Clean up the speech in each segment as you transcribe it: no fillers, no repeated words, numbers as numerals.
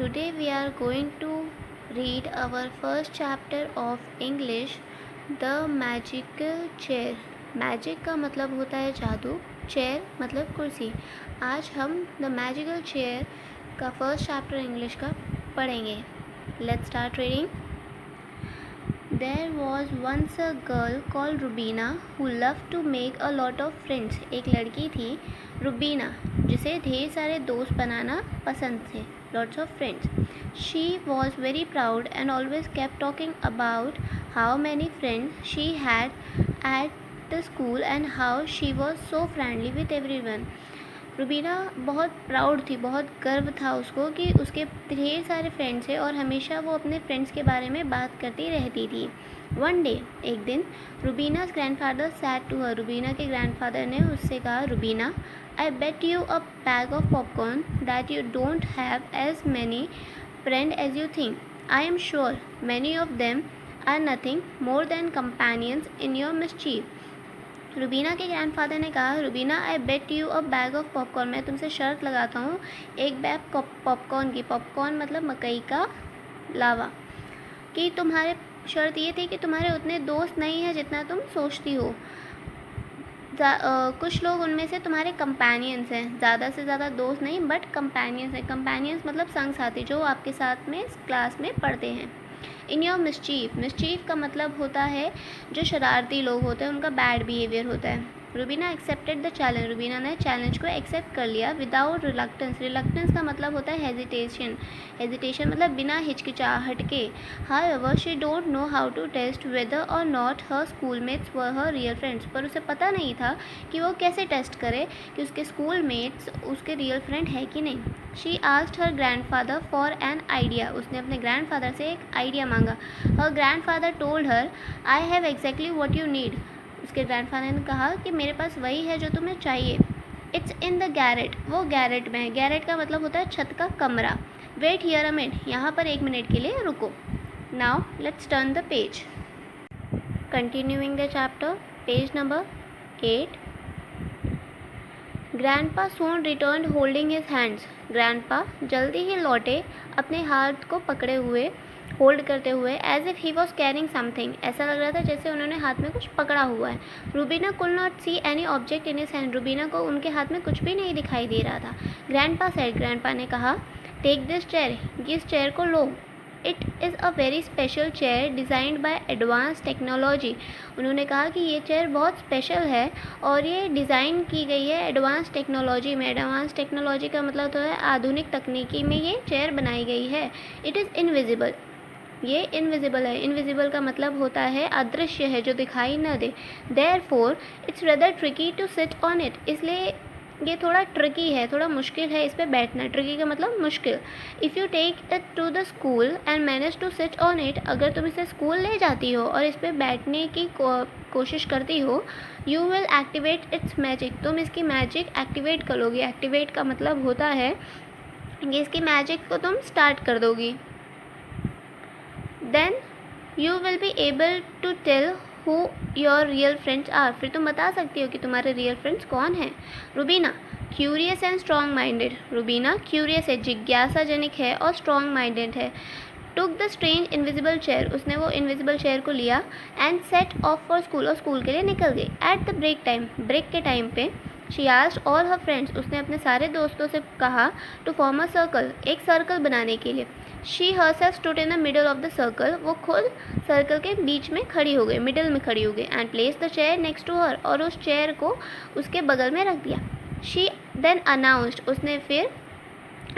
Today we are going to read our first chapter of English, The Magical Chair. Magic का मतलब होता है जादू, चेयर मतलब कुर्सी. आज हम द मैजिकल चेयर का फर्स्ट चैप्टर इंग्लिश का पढ़ेंगे. Let's start reading. There was once a girl called Rubina who loved to make a lot of friends. एक लड़की थी रुबीना जिसे ढेर सारे दोस्त बनाना पसंद थे. Lots of friends. She was very proud and always kept talking about how many friends she had at the school and how she was so friendly with everyone. Rubina बहुत प्राउड थी, बहुत गर्व था उसको कि उसके ढेर सारे फ्रेंड्स हैं और हमेशा वो अपने फ्रेंड्स के बारे में बात करती रहती थी. वन डे, एक दिन, Rubina's grandfather said to her. Rubina के ग्रैंडफादर ने उससे कहा, Rubina, I bet you a bag of popcorn that you don't have as many friend as you think. I am sure many of them are nothing more than companions in your mischief. Rubina के grandfather ने कहा, Rubina, I bet you a bag of popcorn. मैं तुमसे शर्त लगाता हूँ एक bag popcorn की. पॉपकॉर्न मतलब मकई का लावा. कि तुम्हारे शर्त ये थी कि तुम्हारे उतने दोस्त नहीं हैं जितना तुम सोचती हो. कुछ लोग उनमें से तुम्हारे कंपेनियंस हैं, ज़्यादा से ज़्यादा दोस्त नहीं बट कंपेनियंस हैं. कंपेनियंस मतलब संग साथी जो आपके साथ में क्लास में पढ़ते हैं. इन योर मिसचीफ. मिसचीफ का मतलब होता है जो शरारती लोग होते हैं, उनका बैड बिहेवियर होता है. Rubina accepted the challenge. Rubina ने चैलेंज को एक्सेप्ट कर लिया विदाउट रिलक्टेंस. रिलक्टेंस का मतलब होता है हेजिटेशन. हेजिटेशन मतलब बिना हिचकिचाहट के. However she don't know how to test whether or not her schoolmates were her real friends. पर उसे पता नहीं था कि वो कैसे टेस्ट करे कि उसके स्कूलमेट्स उसके रियल फ्रेंड है कि नहीं. She asked her grandfather for an idea. उसने अपने ग्रैंडफादर से एक आइडिया मांगा. Her grandfather told her, I have exactly what you need. उसके ग्रैंडफादर ने कहा कि मेरे पास वही है जो तुम्हें चाहिए. It's in the Garrett. वो गैरेट में है. गैरेट का मतलब होता है छत का कमरा. Wait here a minute. यहाँ पर एक मिनट के लिए रुको. Now let's turn the page. Continuing the chapter, page number 8. Grandpa soon return holding his hands. Grandpa जल्दी ही लौटे अपने हाथ को पकड़े हुए, होल्ड करते हुए. As if he was carrying something. ऐसा लग रहा था जैसे उन्होंने हाथ में कुछ पकड़ा हुआ है. Rubina could not see any object in his hand. Rubina को उनके हाथ में कुछ भी नहीं दिखाई दे रहा था. Grandpa said. ग्रैंडपा ने कहा, टेक दिस चेयर. इस चेयर को लो. It is a very special chair designed by advance technology. उन्होंने कहा कि ये चेयर बहुत स्पेशल है और ये डिज़ाइन की गई है एडवांस टेक्नोलॉजी में. एडवांस टेक्नोलॉजी का मतलब तो है आधुनिक तकनीकी में ये चेयर बनाई गई है. It is invisible. ये इनविजिबल है. इनविजिबल का मतलब होता है अदृश्य है, जो दिखाई न दे. Therefore it's rather tricky to sit on it. इसलिए ये थोड़ा ट्रिकी है, थोड़ा मुश्किल है इस पर बैठना. ट्रिकी का मतलब मुश्किल. If you take it to the school and manage to sit on it. अगर तुम इसे स्कूल ले जाती हो और इस पर बैठने की कोशिश करती हो, you will activate it's magic. तुम इसकी मैजिक एक्टिवेट करोगी. एक्टिवेट का मतलब होता है कि इसकी मैजिक को तुम स्टार्ट कर दोगी. Then you will be able to tell who your real friends are. फिर तुम बता सकती हो कि तुम्हारे रियल फ्रेंड्स कौन हैं. Rubina curious and strong minded. Rubina curious है, जिज्ञासाजनक है और स्ट्रॉन्ग माइंडेड है. Took the strange invisible chair. उसने वो इनविजिबल चेयर को लिया. And set off for school. और स्कूल के लिए निकल गई. At the break time. Break के टाइम पे she asked all her friends. उसने अपने सारे दोस्तों से कहा टू फॉर्म अ सर्कल. एक सर्कल बनाने के लिए. She herself stood in the middle of the circle. वो खुद सर्कल के बीच में खड़ी हो गई, मिडल में खड़ी हो गई. And place the chair next to her. और उस चेयर को उसके बगल में रख दिया. She then announced. उसने फिर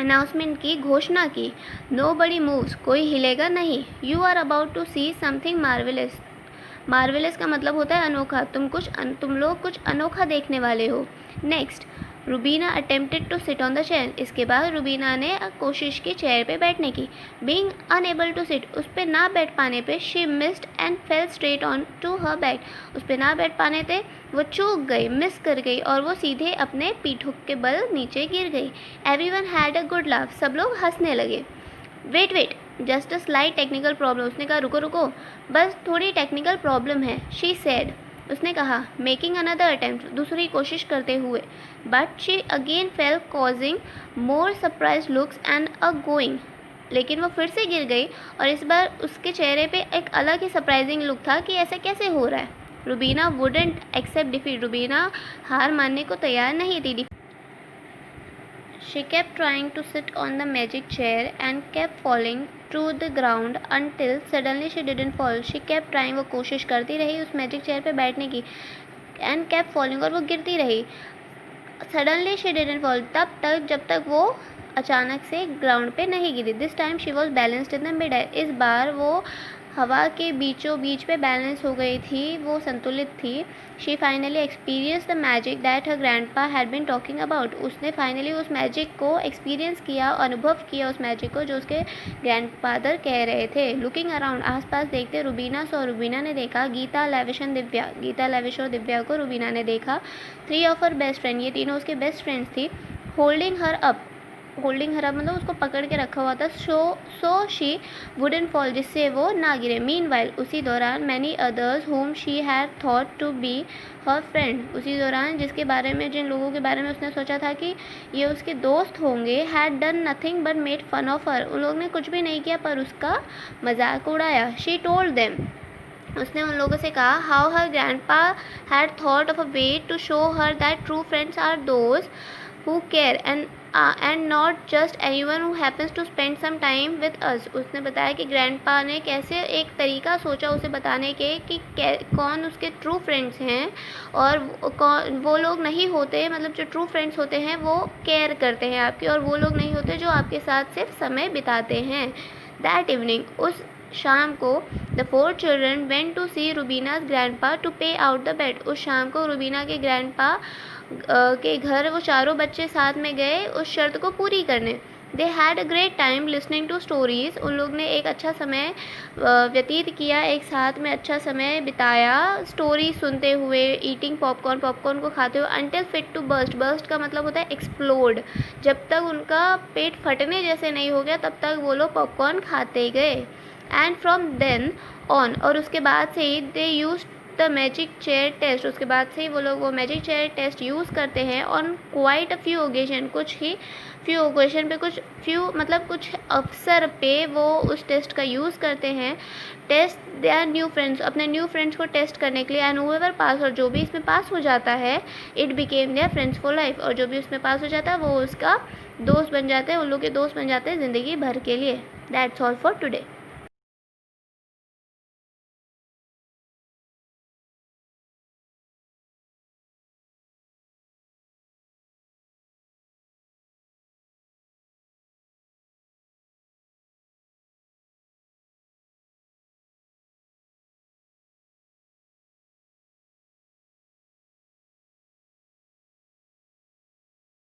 अनाउंसमेंट की, घोषणा की. Nobody moves. कोई हिलेगा नहीं. You are about to see something marvellous. Marvellous का मतलब होता है अनोखा. तुम लोग कुछ अनोखा देखने वाले हो. Next, Rubina attempted to sit on the chair. इसके बाद रुबीना ने कोशिश की चेयर पे बैठने की. Being unable to sit. उस पर ना बैठ पाने पे she missed and fell straight on to her back. उस पर ना बैठ पाने थे वो चूक गई, मिस कर गई और वो सीधे अपने पीठों के बल नीचे गिर गई. Everyone had a good laugh. सब लोग हंसने लगे. Wait just a slight technical problem. उसने कहा रुको रुको, बस थोड़ी टेक्निकल प्रॉब्लम है. She said. उसने कहा, मेकिंग अनदर अटेम्प्ट. दूसरी कोशिश करते हुए. But she again fell causing more surprise looks and a going. लेकिन वो फिर से गिर गई और इस बार उसके चेहरे पे एक अलग ही सरप्राइजिंग लुक था कि ऐसा कैसे हो रहा है। Rubina wouldn't accept defeat, Rubina हार मानने को तैयार नहीं थी। She kept trying to sit on the magic chair and kept falling to the ground until suddenly she didn't fall. She kept trying, वो कोशिश करती रही उस मैजिक चेयर पे बैठने की, and kept falling, और वो गिरती रही। Suddenly she didn't fall, तब तक जब तक वो अचानक से ग्राउंड पे नहीं गिरी। This time she was balanced in the mid-air, इस बार वो हवा के बीचों बीच पे बैलेंस हो गई थी, वो संतुलित थी। She finally experience the magic that her grandpa had been talking about, उसने फाइनली उस मैजिक को एक्सपीरियंस किया, अनुभव किया उस मैजिक को जो उसके ग्रैंडफादर कह रहे थे। लुकिंग अराउंड, आसपास देखते रुबीना सो, रुबीना ने देखा गीता, लेविश एंड दिव्या, गीता, लेविश और दिव्या को रुबीना ने देखा। 3 ऑफ हर बेस्ट फ्रेंड, ये तीनों उसके बेस्ट फ्रेंड्स थी। Holding her up, holding her up मतलब उसको पकड़ के रखा हुआ था। सो शी वुडन फॉल, जिससे वो ना गिरे। मीनवाइल, उसी दौरान many others whom she had thought to be her friend, उसी दौरान जिसके बारे में, जिन लोगों के बारे में उसने सोचा था कि ये उसके दोस्त होंगे, had done nothing but made fun of her, उन लोगों ने कुछ भी नहीं किया पर उसका मजाक उड़ाया। शी टोल्ड देम, उसने उन लोगों से कहा how her grandpa had thought of a way to show her that true friends are those who care and not just anyone who happens to spend some time with us। उसने बताया कि grandpa ने कैसे एक तरीका सोचा उसे बताने के कि कौन उसके ट्रू फ्रेंड्स हैं और वो लोग नहीं होते, मतलब जो ट्रू फ्रेंड्स होते हैं वो केयर करते हैं आपकी, और वो लोग नहीं होते जो आपके साथ सिर्फ समय बिताते हैं। दैट इवनिंग, उस शाम को the 4 children went to see Rubina's grandpa to pay out the bet, उस शाम को रुबीना के ग्रैंडपा के घर वो चारों बच्चे साथ में गए उस शर्त को पूरी करने। They had a great time listening to stories, उन लोग ने एक अच्छा समय व्यतीत किया, एक साथ में अच्छा समय बिताया स्टोरी सुनते हुए, ईटिंग पॉपकॉर्न, पॉपकॉर्न को खाते हुए। Until fit to burst, burst का मतलब होता है एक्सप्लोड, जब तक उनका पेट फटने जैसे नहीं हो गया तब तक वो लोग पॉपकॉर्न खाते गए। एंड फ्रॉम देन ऑन, और उसके बाद से ही they use the magic chair test, उसके बाद से ही वो लोग वो मैजिक चेयर टेस्ट यूज़ करते हैं on quite a few occasion, कुछ ही फ्यू ओकेजन पे, कुछ फ्यू मतलब कुछ अवसर पे वो उस टेस्ट का यूज़ करते हैं। टेस्ट देयर न्यू फ्रेंड्स, अपने न्यू फ्रेंड्स को टेस्ट करने के लिए। एंड हूएवर पास, और जो भी इसमें पास हो जाता है, it became their friends for life, और जो भी उसमें पास हो जाता है वो उसका दोस्त बन जाते हैं, उन लोग के दोस्त बन जाते हैं ज़िंदगी भर के लिए। That's all for today.